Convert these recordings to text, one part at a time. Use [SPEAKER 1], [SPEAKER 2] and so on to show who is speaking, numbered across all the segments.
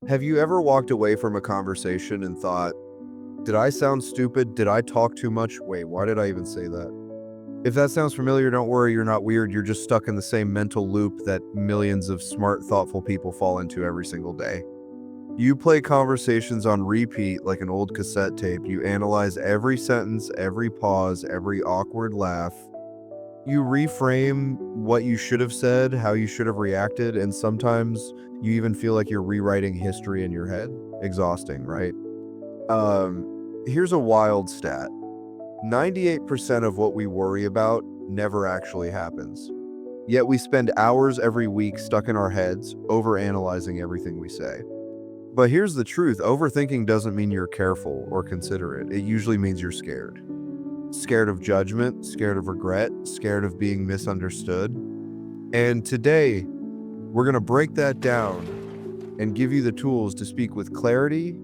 [SPEAKER 1] Have you ever walked away from a conversation and thought, did I sound stupid? Did I talk too much? Wait, why did I even say that? If that sounds familiar, don't worry, you're not weird. You're just stuck in the same mental loop that millions of smart, thoughtful people fall into every single day. You play conversations on repeat like an old cassette tape. You analyze every sentence, every pause, every awkward laugh. You reframe what you should have said, how you should have reacted, and sometimes you even feel like you're rewriting history in your head. Exhausting, right? Here's a wild stat. 98% of what we worry about never actually happens. Yet we spend hours every week stuck in our heads, overanalyzing everything we say. But here's the truth, overthinking doesn't mean you're careful or considerate. It usually means you're scared. Scared of judgment, scared of regret, scared of being misunderstood. And today, we're going to break that down and give you the tools to speak with clarity,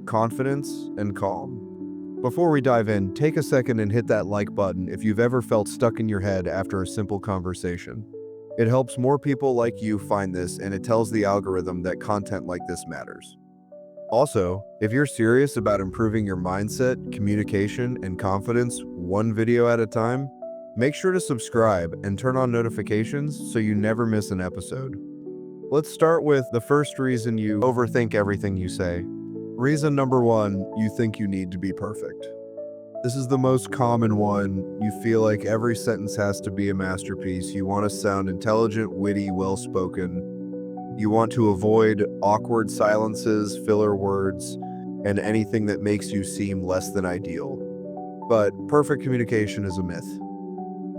[SPEAKER 1] confidence, and calm. Before we dive in, take a second and hit that like button if you've ever felt stuck in your head after a simple conversation. It helps more people like you find this, and it tells the algorithm that content like this matters. Also, if you're serious about improving your mindset, communication, and confidence one video at a time, make sure to subscribe and turn on notifications so you never miss an episode. Let's start with the first reason you overthink everything you say. Reason number one, you think you need to be perfect. This is the most common one. You feel like every sentence has to be a masterpiece. You want to sound intelligent, witty, well-spoken. You want to avoid awkward silences, filler words, and anything that makes you seem less than ideal. But perfect communication is a myth.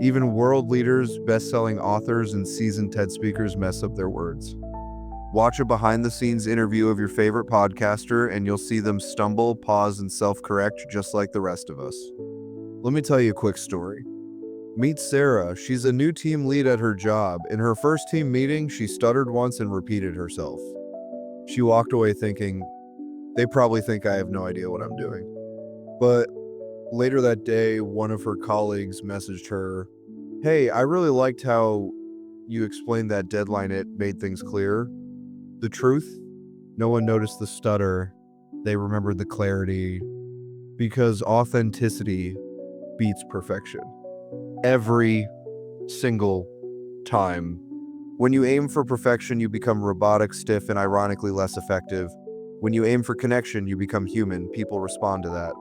[SPEAKER 1] Even world leaders, best-selling authors, and seasoned TED speakers mess up their words. Watch a behind-the-scenes interview of your favorite podcaster and you'll see them stumble, pause, and self-correct just like the rest of us. Let me tell you a quick story. Meet Sarah. She's a new team lead at her job. In her first team meeting, she stuttered once and repeated herself. She walked away thinking, they probably think I have no idea what I'm doing. But later that day, one of her colleagues messaged her, hey, I really liked how you explained that deadline. It made things clear. The truth, no one noticed the stutter. They remembered the clarity because authenticity beats perfection. Every single time. When you aim for perfection, you become robotic, stiff, and ironically less effective. When you aim for connection, you become human. People respond to that.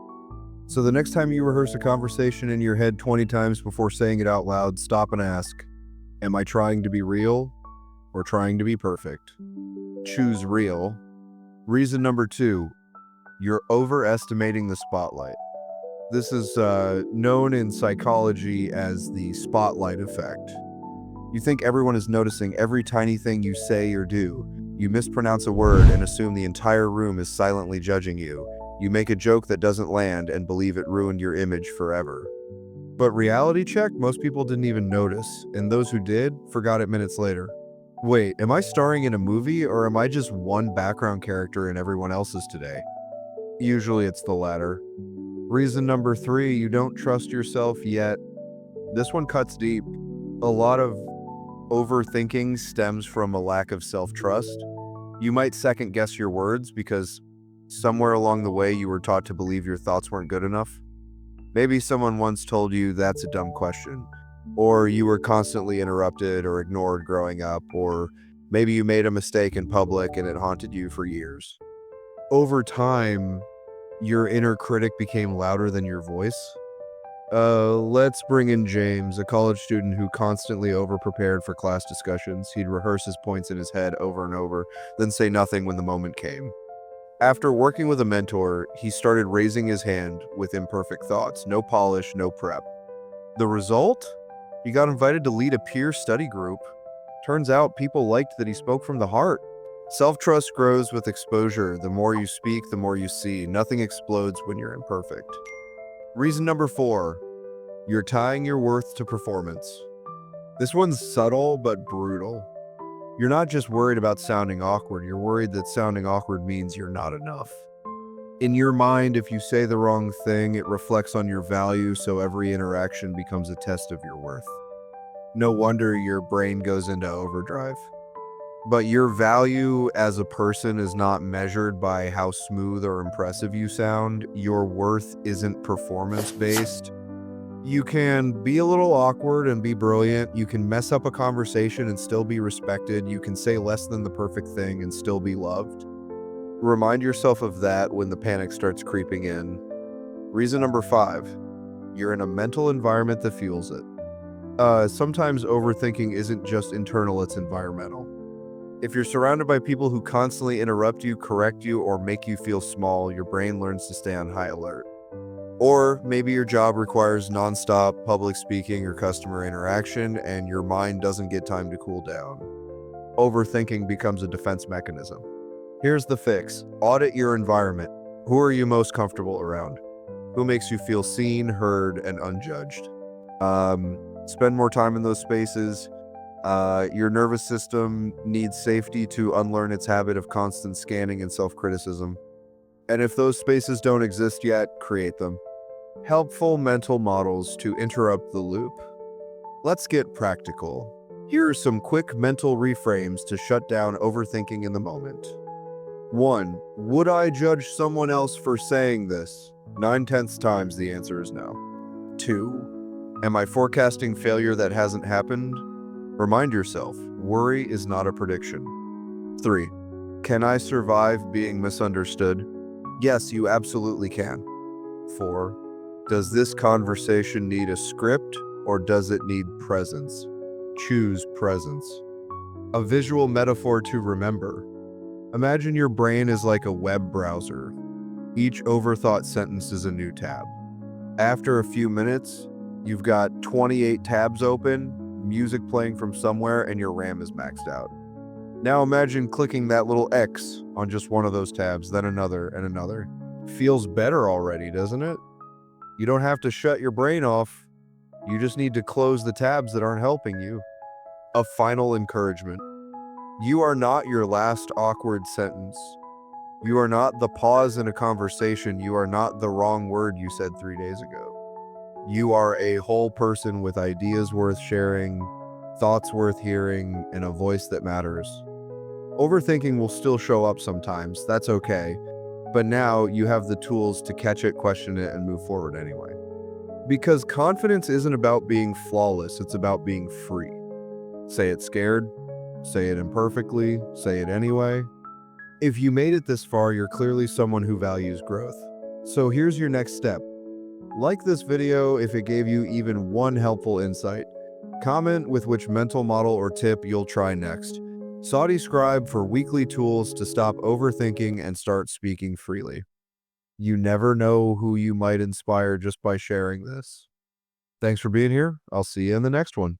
[SPEAKER 1] So the next time you rehearse a conversation in your head 20 times before saying it out loud, stop and ask, am I trying to be real or trying to be perfect? Choose real. Reason number two, you're overestimating the spotlight. This is known in psychology as the spotlight effect. You think everyone is noticing every tiny thing you say or do. You mispronounce a word and assume the entire room is silently judging you. You make a joke that doesn't land and believe it ruined your image forever. But reality check, most people didn't even notice, and those who did forgot it minutes later. Wait, am I starring in a movie or am I just one background character in everyone else's today? Usually it's the latter. Reason number three, you don't trust yourself yet. This one cuts deep. A lot of overthinking stems from a lack of self-trust. You might second guess your words because somewhere along the way you were taught to believe your thoughts weren't good enough. Maybe someone once told you that's a dumb question. Or you were constantly interrupted or ignored growing up, or maybe you made a mistake in public and it haunted you for years. Over time, your inner critic became louder than your voice. Let's bring in James, a college student who constantly over-prepared for class discussions. He'd rehearse his points in his head over and over, then say nothing when the moment came. After working with a mentor, he started raising his hand with imperfect thoughts, no polish, no prep. The result? He got invited to lead a peer study group. Turns out people liked that he spoke from the heart. Self-trust grows with exposure. The more you speak, the more you see. Nothing explodes when you're imperfect. Reason number four, you're tying your worth to performance. This one's subtle but brutal. You're not just worried about sounding awkward, you're worried that sounding awkward means you're not enough. In your mind, if you say the wrong thing, it reflects on your value, so every interaction becomes a test of your worth. No wonder your brain goes into overdrive. But your value as a person is not measured by how smooth or impressive you sound. Your worth isn't performance-based. You can be a little awkward and be brilliant. You can mess up a conversation and still be respected. You can say less than the perfect thing and still be loved. Remind yourself of that when the panic starts creeping in. Reason number 5, you're in a mental environment that fuels it. Sometimes overthinking isn't just internal, it's environmental. If you're surrounded by people who constantly interrupt you, correct you, or make you feel small, your brain learns to stay on high alert. Or maybe your job requires nonstop public speaking or customer interaction, and your mind doesn't get time to cool down. Overthinking becomes a defense mechanism. Here's the fix: audit your environment. Who are you most comfortable around? Who makes you feel seen, heard, and unjudged? Spend more time in those spaces. Your nervous system needs safety to unlearn its habit of constant scanning and self-criticism. And if those spaces don't exist yet, create them. Helpful mental models to interrupt the loop. Let's get practical. Here are some quick mental reframes to shut down overthinking in the moment. 1. Would I judge someone else for saying this? 9/10 times the answer is no. 2. Am I forecasting failure that hasn't happened? Remind yourself, worry is not a prediction. 3. Can I survive being misunderstood? Yes, you absolutely can. 4. Does this conversation need a script or does it need presence? Choose presence. A visual metaphor to remember. Imagine your brain is like a web browser. Each overthought sentence is a new tab. After a few minutes, you've got 28 tabs open, music playing from somewhere, and your RAM is maxed out. Now imagine clicking that little X on just one of those tabs, then another and another. Feels better already, doesn't it? You don't have to shut your brain off. You just need to close the tabs that aren't helping you. A final encouragement. You are not your last awkward sentence. You are not the pause in a conversation. You are not the wrong word you said 3 days ago. You are a whole person with ideas worth sharing, thoughts worth hearing, and a voice that matters. Overthinking will still show up sometimes. That's okay. But now you have the tools to catch it, question it, and move forward anyway. Because confidence isn't about being flawless, it's about being free. Say it scared, say it imperfectly, say it anyway. If you made it this far, you're clearly someone who values growth. So here's your next step. Like this video if it gave you even one helpful insight. Comment with which mental model or tip you'll try next. Saudi Scribe for weekly tools to stop overthinking and start speaking freely. You never know who you might inspire just by sharing this. Thanks for being here. I'll see you in the next one.